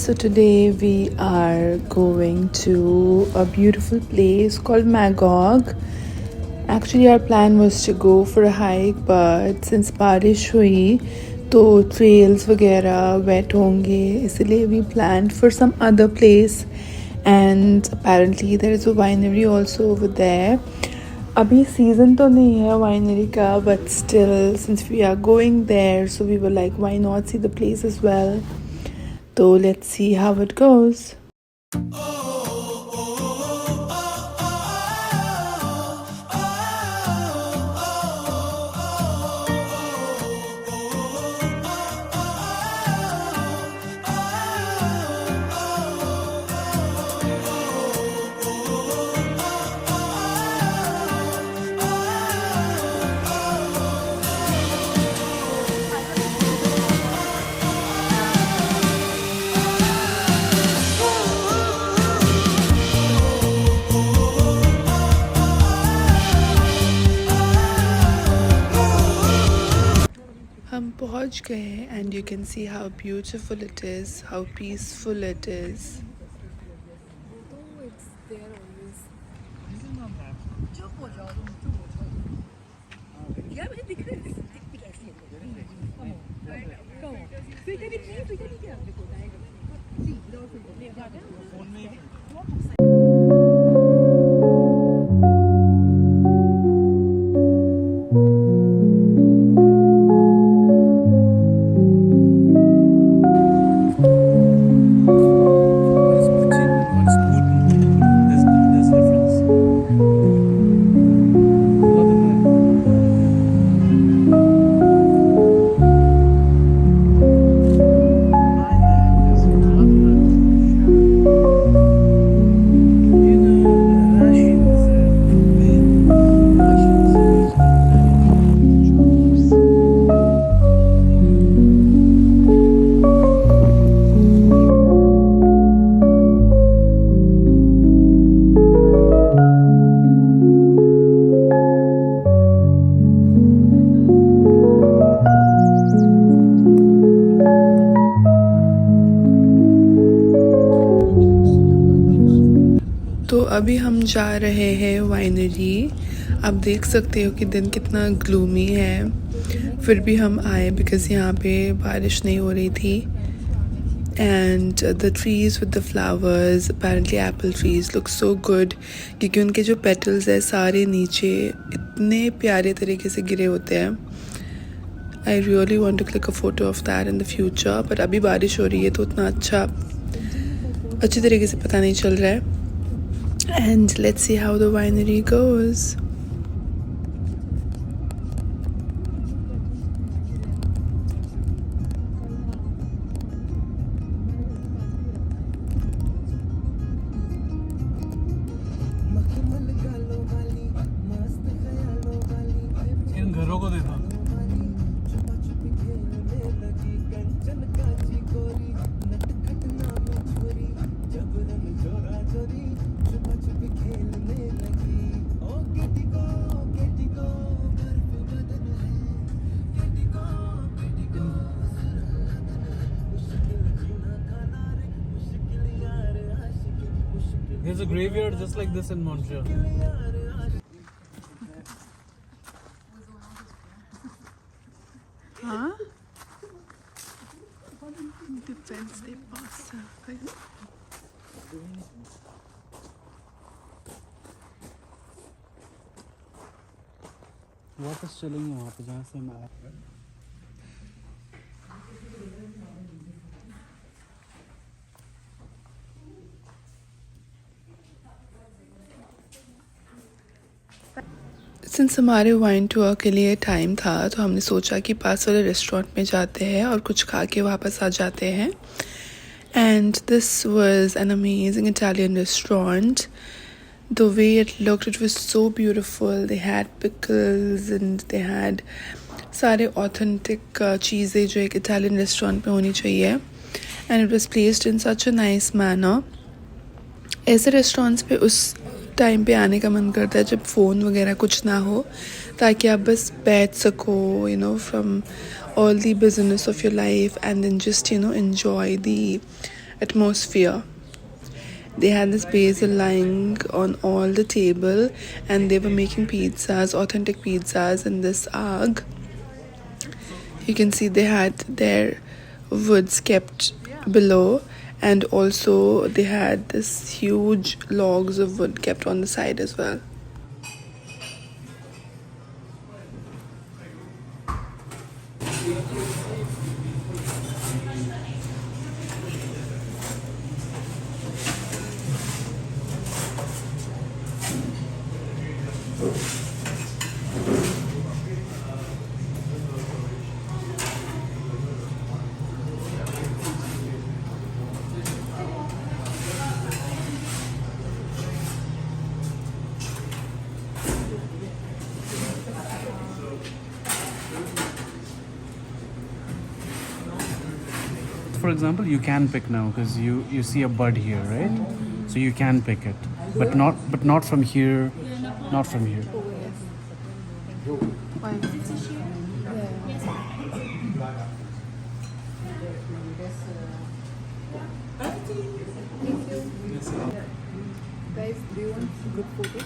So today we are going to a beautiful place called Magog. Actually our plan was to go for a hike, but since बारिश हुई तो trails वगैरह wet होंगे, इसलिए we planned for some other place. And apparently there is a winery also over there. अभी season तो नहीं है winery का, but still since we are going there, so we were like, why not see the place as well. So let's see how it goes. हम पहुंच गए हैं and you can see how beautiful it is, how peaceful it is. तो अभी हम जा रहे हैं वाइनरी. आप देख सकते हो कि दिन कितना ग्लूमी है, फिर भी हम आए बिकॉज़ यहाँ पे बारिश नहीं हो रही थी. And the trees with the flowers, apparently Apple trees look so good, क्योंकि उनके जो पेटल्स है सारे नीचे इतने प्यारे तरीके से गिरे होते हैं. I really want to click a photo of that in the future, but अभी बारिश हो रही है तो उतना अच्छी तरीके से पता नहीं चल रहा है. And let's see how the winery goes. इन घरों को देखो. There's a graveyard just like this in Montreal. Huh? Defense they pass. वापस चलेंगे वहाँ पे जहाँ से हम आए. सिंस हमारे वाइन टूर के लिए टाइम था तो हमने सोचा कि पास वाले रेस्टोरेंट में जाते हैं और कुछ खा के वापस आ जाते हैं. And this was an amazing Italian restaurant. The way it looked, it was so beautiful. They had pickles and they had सारे authentic चीज़ें जो एक इटालियन रेस्टोरेंट में होनी चाहिए. And it was placed in such a nice manner. ऐसे restaurants पे उस टाइम पे आने का मन करता है जब फ़ोन वगैरह कुछ ना हो, ताकि आप बस बैठ सको, you know, from all the business of your life and then just, you know, enjoy the atmosphere. They had this basil lying on all the table, and they were making pizzas, authentic pizzas in this arg. You can see they had their woods kept below, and also they had this huge logs of wood kept on the side as well. For example, you can pick now because you see a bud here, right? So you can pick it, but not from here, not from here. Guys, do you want good photo?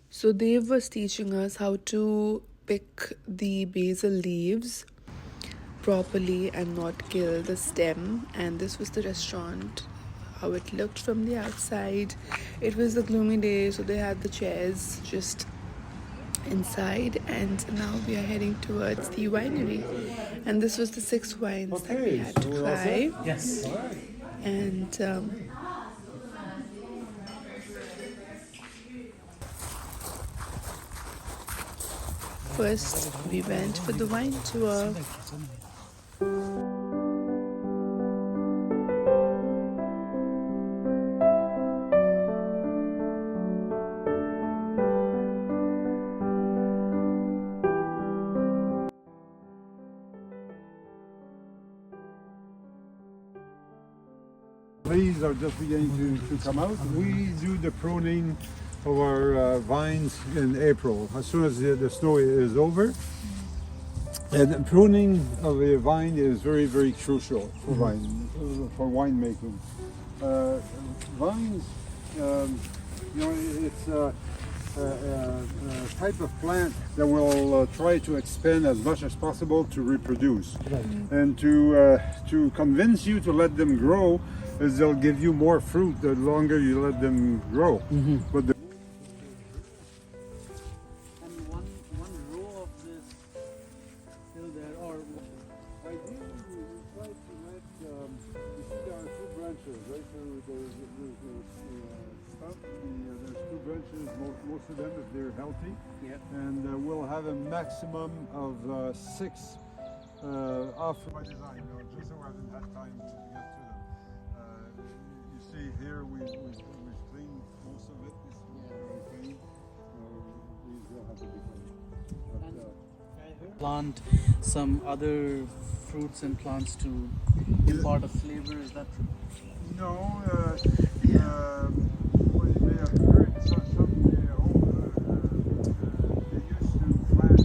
So Dave was teaching us how to pick the basil leaves properly and not kill the stem. And this was the restaurant, how it looked from the outside. It was a gloomy day, so they had the chairs just inside, and now we are heading towards the winery. And this was the 6 wines that we had to try. Yes. And first we went for the wine tour. Leaves are just beginning to come out. We do the pruning of our vines in April, as soon as the snow is over. And pruning of a vine is very, very crucial for winemaking. Vines, it's a type of plant that will try to expand as much as possible to reproduce, and to convince you to let them grow, is they'll give you more fruit the longer you let them grow. But the And one row of this still there, or ideally we try to let, you see there are 2 branches, right? So there's stump, there's 2 branches, most of them if they're healthy. yeah. And we'll have a maximum of 6 off by design, just so I haven't had time to get to them. You see here we've cleaned most of it. It's very clean. These will have to be cleaned. But, Plant some other fruits and plants to impart a flavor. Is that true? no, well, you may have heard some they used to plant.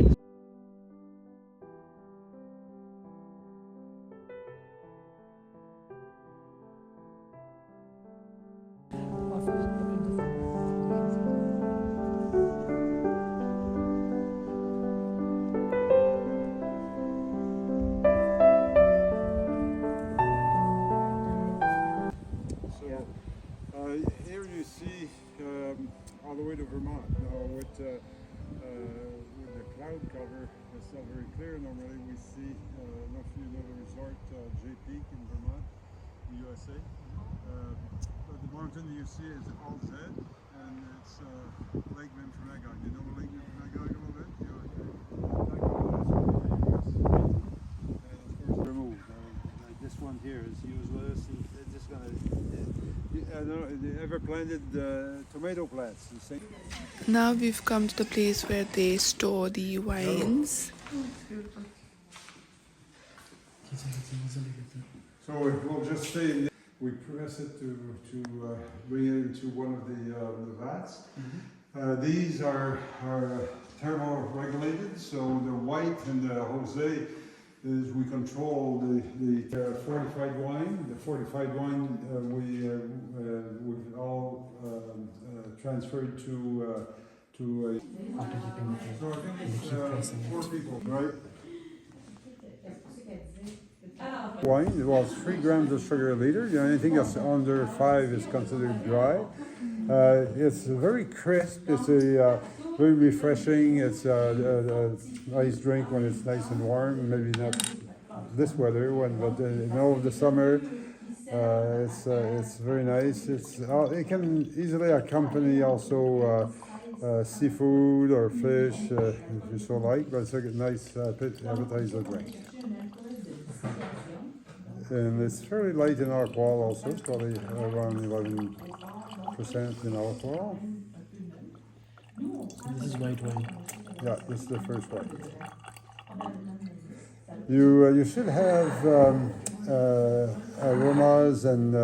Here you see all the way to Vermont. Now with the cloud cover, it's not very clear. Normally we see, I don't know if you know the resort J Peak in Vermont, USA. But the mountain you see is all Z, and it's Lake Magog. You know Lake Magog a little bit? And of course removed. Like this one here is useless. It's just gonna. I don't know, they ever planted tomato plants? Now we've come to the place where they store the wines. So we'll just stay in. We press it to bring it into one of the vats. These are thermoregulated, so the white and the rosé is we control the fortified wine. The fortified wine we've all transferred to After keeping it, so I think and they keep pressing it's 4 it. people, right? Wine, it was 3 grams of sugar a liter. You know, anything that's under 5 is considered dry. It's very crisp. It's a very refreshing. It's a nice drink when it's nice and warm. Maybe not this weather, but in the middle of the summer, it's very nice. It can easily accompany also seafood or fish if you so like. But it's a nice appetizer drink. And it's fairly light in alcohol also. It's probably around 11% in alcohol. So this is white wine. Yeah, this is the first one. You should have aromas and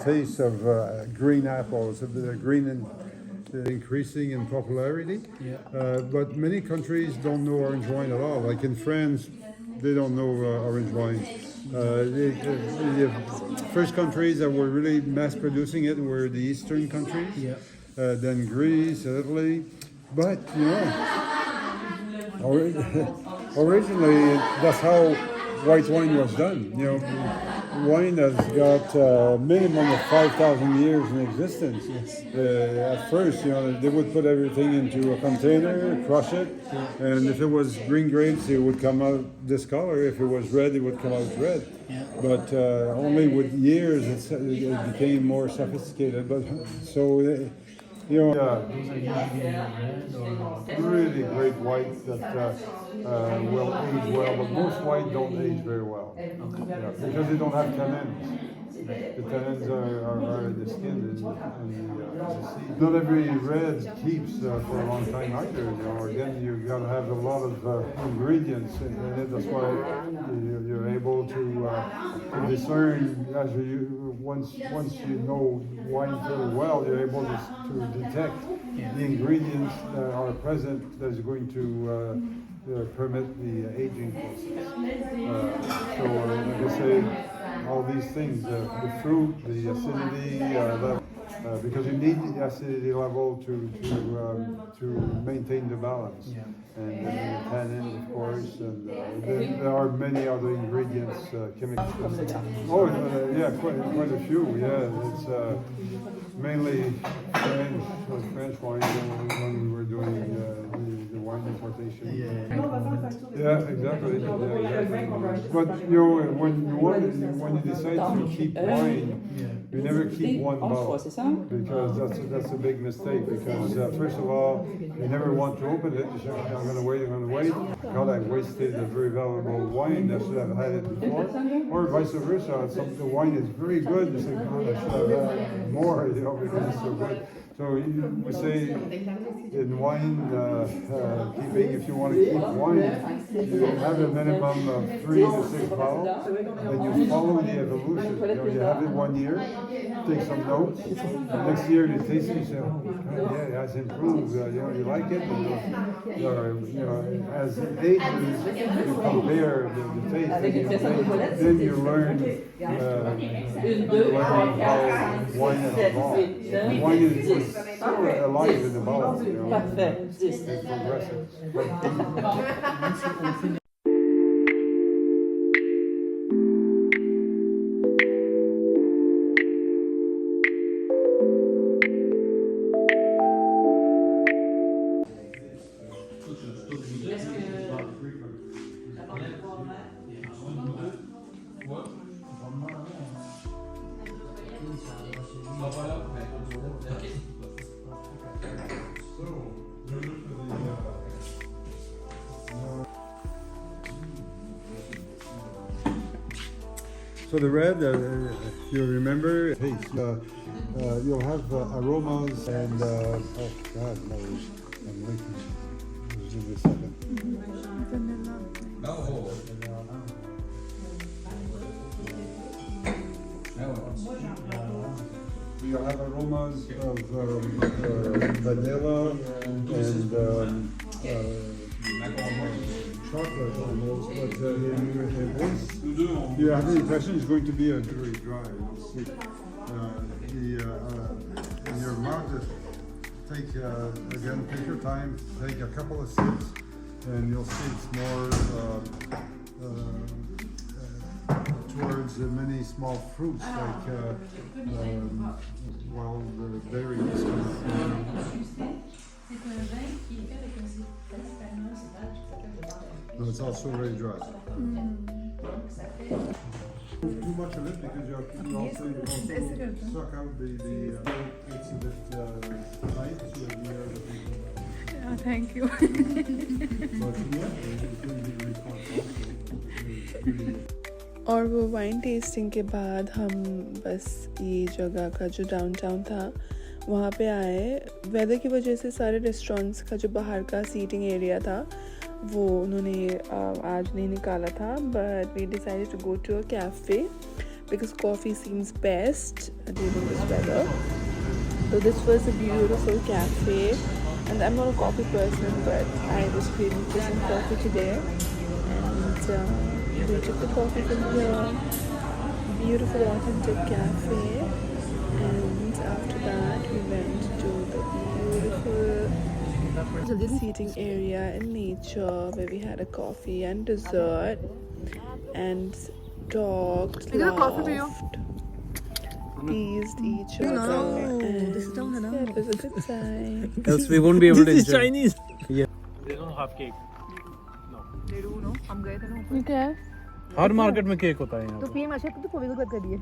taste of green apples. The green increasing in popularity. Yeah. But many countries don't know orange wine at all. Like in France, they don't know orange wine. The first countries that were really mass producing it were the Eastern countries, Yeah. then Greece, Italy. But you know, originally that's how white wine was done. You know, wine has got a minimum of 5,000 years in existence. Yes. At first, you know, they would put everything into a container, crush it, and if it was green grapes, it would come out this color. If it was red, it would come out red. Yeah. But only with years, it became more sophisticated. But so, you know, These are usually red or really great whites that will age well, but most white don't age very well. Yeah, because they don't have tannins. The tannins are in the skin and the seed. Not every red keeps for a long time either. You know, again, you got to have a lot of ingredients in it. That's why you're able to discern as once you know wine very well, you're able to detect the ingredients that are present that's going to permit the aging process. So, like I say, all these things, the fruit, the acidity level, because you need the acidity level to maintain the balance. Yeah. And the tannins, of course, and there are many other ingredients, chemicals. Oh, yeah, quite a few. Yeah, it's mainly French wine when we were doing the wine importation. Yeah, exactly. Yeah, exactly. But you know, when you decide to keep wine, you never keep one bottle because that's a big mistake. Because first of all, you never want to open it. You say, okay, I'm going to wait. God, I wasted a very valuable wine. I should have had it before, or vice versa. The wine is very good. You say, God, I should have had more. You know, because it's so good. So we say in wine keeping, if you want to keep wine, you have a minimum of 3 to 6 bottles, and you follow the evolution. You know, you have it 1 year, take some notes. Next year you taste it, you say, oh, God, yeah, it has improved. You know, you like it. And, you know, as it ages, you compare the taste. Then you learn how wine has evolved. Wine is still alive in the bottle. You know, it progresses. So the red, if you remember, you'll have aromas and oh God, no, I'm making. Just give me a second. You'll have aromas of vanilla and chocolate almost, but you have the impression it's going to be a very dry. You'll see. In your mouth, just take your time, take a couple of sips, and you'll see it's more towards many small fruits like wild berries. No, it's also very dry. Too much of it because you also suck out it's a bit tight to the air. Thank you. But yeah, it's going to be responsible. और वो wine tasting के बाद हम बस ये जगह का जो डाउनटाउन था वहाँ पे आए. वेदर की वजह से सारे रेस्टोरेंट्स का जो बाहर का सीटिंग एरिया था वो उन्होंने आज नहीं निकाला था. But we decided to go to a cafe because coffee seems best during this weather. So this was a beautiful cafe, and I'm not a coffee person, but I was craving for some coffee today, and we took the coffee from here. Beautiful, authentic cafe, and after that we went to the beautiful seating area in nature where we had a coffee and dessert, and talked, laughed, teased each other, and yeah, it was a good time. Else we won't be able to This is enjoy. Chinese. Yeah. They don't have cake. They do, no? हम गए थे ना. You can. Her market में cake होता है यहाँ तो पे. पीएम अशोक तो पवित्र बात करिए.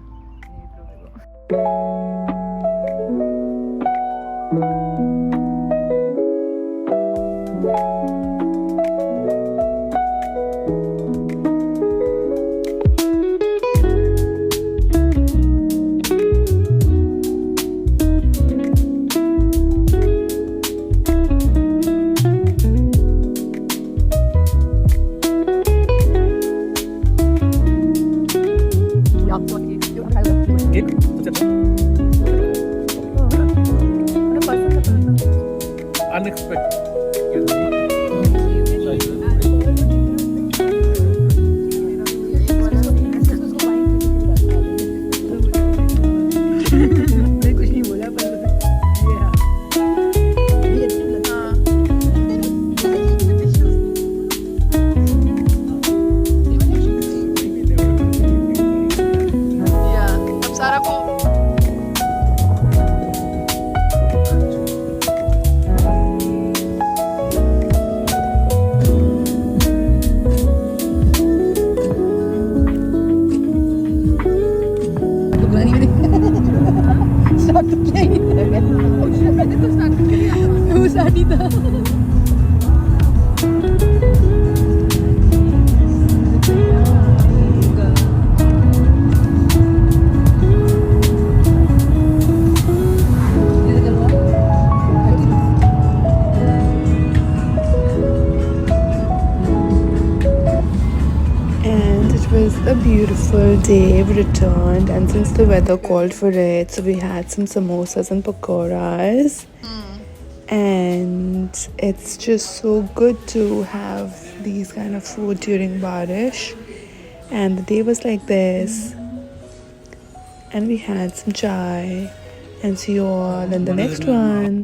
केक अच्छा कुछ नहीं बोला पर अब सारा को स्टार्ट तो किया ही मैंने तो स्टार्ट किया वो स्टार्ट ही था. And it was a beautiful day. We returned, and since the weather called for it, so we had some samosas and pakoras. And it's just so good to have these kind of food during Barish. And the day was like this. And we had some chai. And see you all in the next one.